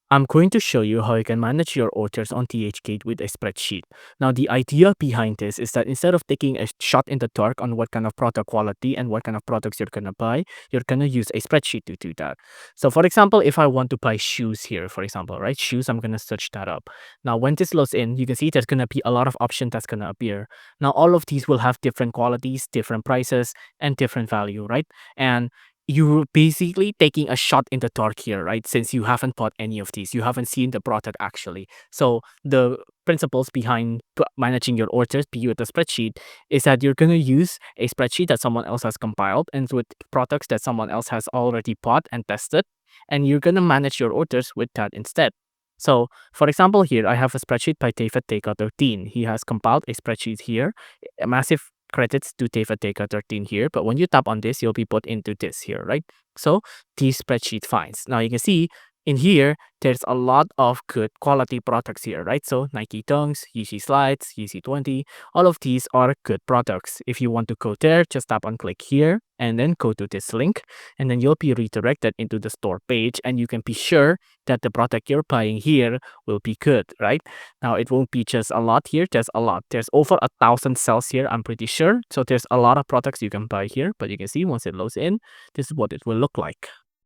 I'm going to show you how you can manage your orders on DHgate with a spreadsheet. Now, the idea behind this is that instead of taking a shot in the dark on what kind of product quality and what kind of products you're going to buy, you're going to use a spreadsheet to do that. So, for example, if I want to buy shoes here, for example, right? Shoes, I'm going to search that up. Now, when this loads in, you can see there's going to be a lot of options that's going to appear. Now, all of these will have different qualities, different prices, and different value, right? And you're basically taking a shot in the dark here, right? Since you haven't bought any of these, you haven't seen the product actually. So the principles behind managing your orders, be with a spreadsheet, is that you're going to use a spreadsheet that someone else has compiled and with products that someone else has already bought and tested, and you're going to manage your orders with that instead. So, for example, here I have a spreadsheet by David Deca 13. He has compiled a spreadsheet here, a massive credits to David Deca 13 here, but when you tap on this, you'll be put into this here, right? So these spreadsheet finds. Now you can see in here, there's a lot of good quality products here, right? So Nike Dunks, Yeezy Slides, Yeezy 20, all of these are good products. If you want to go there, just tap on click here and then go to this link, and then you'll be redirected into the store page, and you can be sure that the product you're buying here will be good, right? Now it won't be just a lot here, there's a lot. There's over 1,000 cells here, I'm pretty sure. So there's a lot of products you can buy here, but you can see once it loads in, this is what it will look like.